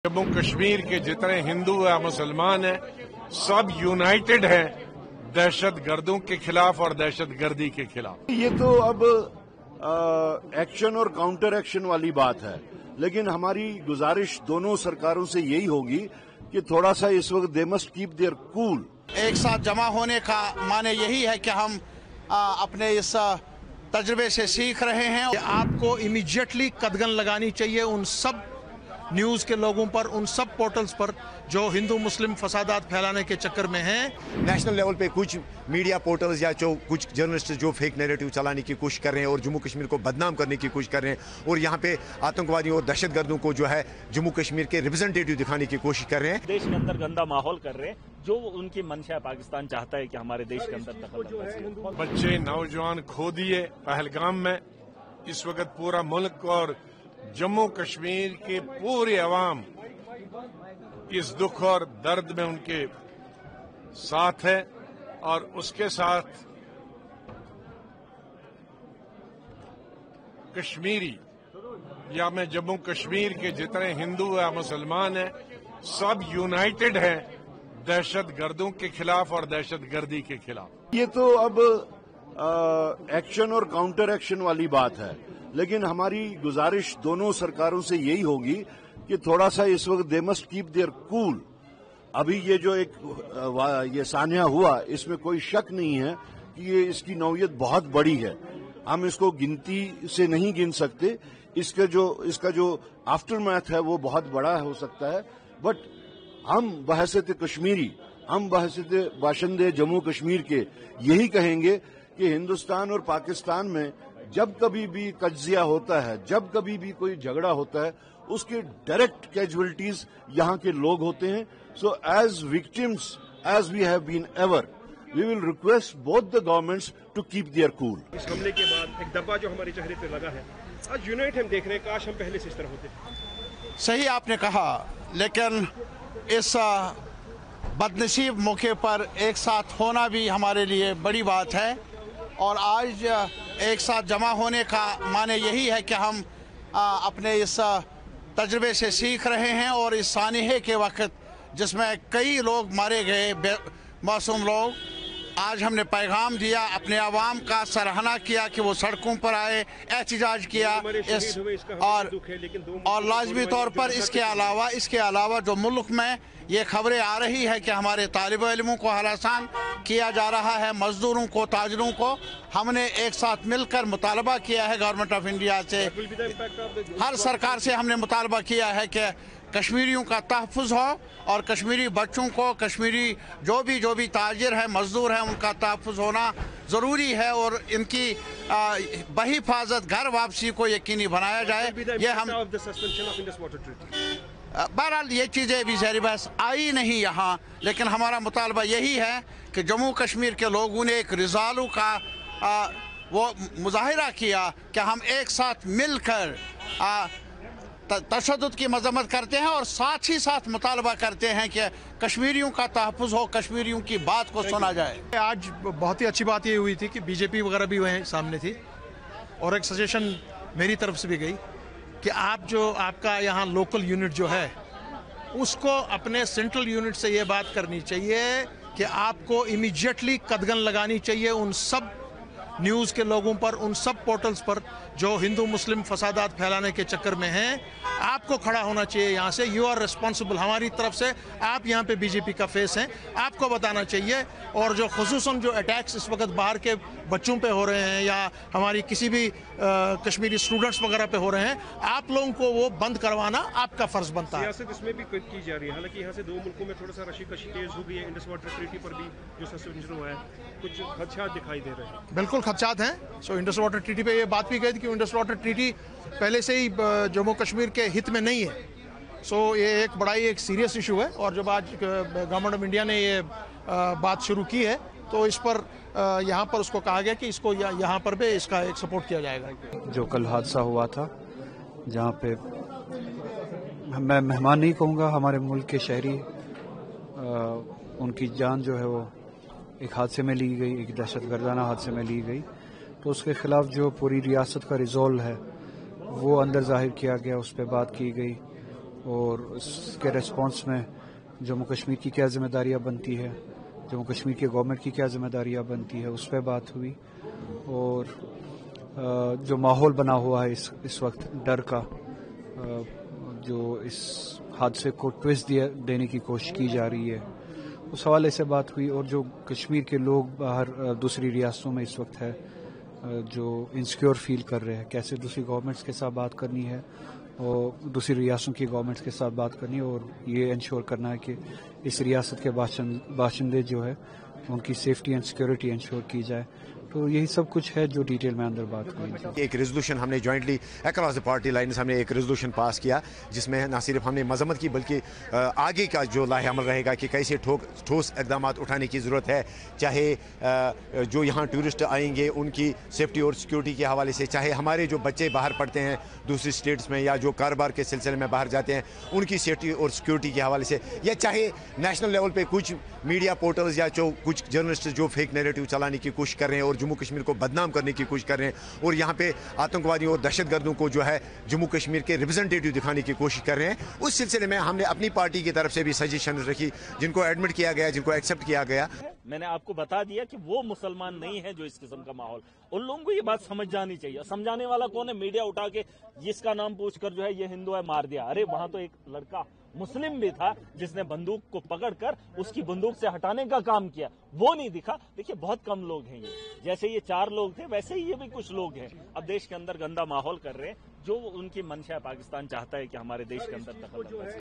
जम्मू कश्मीर के जितने हिंदू या मुसलमान हैं सब यूनाइटेड हैं दहशत गर्दों के खिलाफ और दहशत गर्दी के खिलाफ। ये तो अब एक्शन और काउंटर एक्शन वाली बात है, लेकिन हमारी गुजारिश दोनों सरकारों से यही होगी कि थोड़ा सा इस वक्त they must keep their cool. एक साथ जमा होने का माने यही है कि हम अपने इस तजर्बे से सीख रहे हैं। आपको इमीडिएटली कदगन लगानी चाहिए उन सब न्यूज़ के लोगों पर, उन सब पोर्टल्स पर जो हिंदू मुस्लिम फसादात फैलाने के चक्कर में हैं। नेशनल लेवल पे कुछ मीडिया पोर्टल्स या जो कुछ जर्नलिस्ट जो फेक नैरेटिव चलाने की कोशिश कर रहे हैं और जम्मू कश्मीर को बदनाम करने की कोशिश कर रहे हैं और यहाँ पे आतंकवादियों और दहशतगर्दों को जो है जम्मू कश्मीर के रिप्रेजेंटेटिव दिखाने की कोशिश कर रहे हैं। देश के अंदर गंदा माहौल कर रहे हैं, जो उनकी मंशा है। पाकिस्तान चाहता है कि हमारे देश के अंदर दखल। बच्चे नौजवान खो दिए पहलगाम में। इस वक्त पूरा मुल्क और जम्मू कश्मीर के पूरे अवाम इस दुख और दर्द में उनके साथ है और उसके साथ कश्मीरी या मैं जम्मू कश्मीर के जितने हिंदू या मुसलमान हैं सब यूनाइटेड हैं दहशत गर्दों के खिलाफ और दहशत गर्दी के खिलाफ। ये तो अब एक्शन और काउंटर एक्शन वाली बात है, लेकिन हमारी गुजारिश दोनों सरकारों से यही होगी कि थोड़ा सा इस वक्त they must keep their cool. अभी ये जो ये सान्या हुआ, इसमें कोई शक नहीं है कि ये इसकी नौयत बहुत बड़ी है। हम इसको गिनती से नहीं गिन सकते। इसका जो आफ्टर मैथ है वो बहुत बड़ा हो सकता है, बट हम बहैसियत कश्मीरी, हम बहैसियत बाशिंदे जम्मू कश्मीर के यही कहेंगे कि हिंदुस्तान और पाकिस्तान में जब कभी भी कज्जिया होता है, जब कभी भी कोई झगड़ा होता है, उसके डायरेक्ट कैजुअलिटीज यहाँ के लोग होते हैं। So as victims as we have been ever, we will request both the governments to keep their cool. इस हमले के बाद एक दब्बा जो हमारे चेहरे पे लगा है, आज यूनाइट हम देख रहे हैं, काश हम पहले से इस तरह होते। सही आपने कहा, लेकिन इस बदनसीब मौके पर एक साथ होना भी हमारे लिए बड़ी बात है। और आज एक साथ जमा होने का माने यही है कि हम अपने इस तजर्बे से सीख रहे हैं और इस सानहे के वक्त जिसमें कई लोग मारे गए, मासूम लोग, आज हमने पैगाम दिया, अपने आवाम का सराहना किया कि वो सड़कों पर आए, एहतजाज किया और लाजमी तौर पर इसके अलावा जो मुल्क में ये खबरें आ रही है कि हमारे तालिब इल्मों को हरासान किया जा रहा है, मजदूरों को, ताजरों को, हमने एक साथ मिलकर मुतालबा किया है गवर्नमेंट ऑफ इंडिया से, हर सरकार से हमने मुतालबा किया है कि कश्मीरियों का तहफ़्फ़ुज़ हो और कश्मीरी बच्चों को, कश्मीरी जो भी ताजिर हैं, मजदूर हैं, उनका तहफ़्फ़ुज़ होना ज़रूरी है और इनकी बहिफाजत, घर वापसी को यकीनी बनाया जाए। ये हम बहरहाल ये चीज़ें अभी ज़ाहिर बहस आई नहीं यहाँ, लेकिन हमारा मुतालबा यही है कि जम्मू कश्मीर के लोगों ने एक रिज़ालू का वो मुज़ाहिरा किया कि हम एक साथ मिलकर तशद्दुद की मजम्मत करते हैं और साथ ही साथ मुतालबा करते हैं कि कश्मीरियों का तहफ़्फ़ुज़ हो, कश्मीरियों की बात को सुना जाए। आज बहुत ही अच्छी बात ये हुई थी कि बीजेपी वगैरह भी वहीं सामने थी और एक सजेशन मेरी तरफ से भी गई कि आपका यहाँ लोकल यूनिट जो है उसको अपने सेंट्रल यूनिट से ये बात करनी चाहिए कि आपको इमीडिएटली कदगन लगानी चाहिए उन सब न्यूज़ के लोगों पर, उन सब पोर्टल्स पर जो हिंदू मुस्लिम फसादात फैलाने के चक्कर में हैं। आपको खड़ा होना चाहिए यहाँ से। यू आर रिस्पॉन्सिबल, हमारी तरफ से आप यहाँ पे बीजेपी का फेस हैं, आपको बताना चाहिए। और जो खुसूसन जो अटैक्स इस वक्त बाहर के बच्चों पे हो रहे हैं या हमारी किसी भी कश्मीरी स्टूडेंट्स वगैरह पे हो रहे हैं, आप लोगों को वो बंद करवाना आपका फ़र्ज़ बनता है। सियासत इसमें भी की जा रही है, हालांकि यहाँ से दो मुल्कों में थोड़ा सा रशीकशी तेज हो गई है। इंडस वाटर ट्रीटी पर भी जो सस्पेंशन हुआ है, कुछ खदशात दिखाई दे रहे हैं। बिल्कुल खदशात हैं। सो इंडस वाटर ट्रीटी पे ये बात भी कही थी कि इंडस वाटर ट्रीटी पहले से ही जम्मू कश्मीर के हित में नहीं है। सो ये एक बड़ा ही एक सीरियस इशू है और जब आज गवर्नमेंट ऑफ इंडिया ने ये बात शुरू की है तो इस पर यहाँ पर उसको कहा गया कि इसको यहाँ पर भी इसका एक सपोर्ट किया जाएगा। जो कल हादसा हुआ था जहाँ पे मैं मेहमान नहीं कहूँगा, हमारे मुल्क के शहरी, उनकी जान जो है वो एक हादसे में ली गई, एक दहशतगर्दाना हादसे में ली गई, तो उसके खिलाफ जो पूरी रियासत का रिजॉल्व है वो अंदर जाहिर किया गया, उस पर बात की गई اور اس کے ریسپانس میں جموں کشمیر کی کیا ذمہ داریاں بنتی ہے، جموں کشمیر کے گورنمنٹ کی کیا ذمہ داریاں بنتی ہے، اس پہ بات ہوئی. اور جو ماحول بنا ہوا ہے اس وقت ڈر کا، جو اس حادثے کو ٹویسٹ دینے کی کوشش کی جا رہی ہے، اس حوالے سے بات ہوئی. اور جو کشمیر کے لوگ باہر دوسری ریاستوں میں اس وقت ہے جو انسیکیور فیل کر رہے ہیں، کیسے دوسری گورنمنٹس کے ساتھ بات کرنی ہے اور دوسری ریاستوں کی گورنمنٹس کے ساتھ بات کرنی ہے، اور یہ انشور کرنا ہے کہ اس ریاست کے باشندے جو ہے ان کی سیفٹی اینڈ سیکورٹی انشور کی جائے. تو یہی سب کچھ ہے جو ڈیٹیل میں اندر بات ہوئی. ایک ریزولوشن ہم نے jointly across the party lines ہم نے ایک ریزولوشن پاس کیا جس میں نہ صرف ہم نے مذمت کی بلکہ آگے کا جو لاہ عمل رہے گا کہ کیسے ٹھوس اقدامات اٹھانے کی ضرورت ہے، چاہے جو یہاں ٹورسٹ آئیں گے ان کی سیفٹی اور سیکورٹی کے حوالے سے، چاہے ہمارے جو بچے باہر پڑھتے ہیں دوسری اسٹیٹس میں یا جو کاروبار کے سلسلے میں باہر جاتے ہیں ان کی سیفٹی اور سیکورٹی کے حوالے سے، یا چاہے نیشنل لیول پہ کچھ میڈیا پورٹلز یا کچھ جرنلسٹ جو فیک نیریٹو چلانے کی کوشش کر رہے ہیں اور جموں کشمیر کو بدنام کرنے کی کوشش کر رہے ہیں اور یہاں پہ آتنکوادیوں اور دہشت گردوں کو جو ہے جموں کشمیر کے ریپرزنٹیٹیو دکھانے کی کوشش کر رہے ہیں، اس سلسلے میں ہم نے اپنی پارٹی کی طرف سے بھی سجیشن رکھی جن کو ایڈمٹ کیا گیا، جن کو ایکسیپٹ کیا گیا. میں نے آپ کو بتا دیا کہ وہ مسلمان نہیں ہے جو اس قسم کا ماحول، ان لوگوں کو یہ بات سمجھ جانی چاہیے. سمجھانے والا کون ہے؟ میڈیا اٹھا کے جس کا نام پوچھ کر جو ہے یہ ہندو ہے مار دیا. ارے وہاں تو ایک لڑکا مسلم بھی تھا جس نے بندوق کو پکڑ کر اس کی بندوق سے ہٹانے کا کام کیا، وہ نہیں دکھا. دیکھیے بہت کم لوگ ہیں یہ، جیسے یہ 4 لوگ تھے ویسے ہی یہ بھی کچھ لوگ ہیں اب دیش کے اندر گندا ماحول کر رہے ہیں. جو ان کی منشا ہے، پاکستان چاہتا ہے کہ ہمارے دیش کے اندر دخل اندازی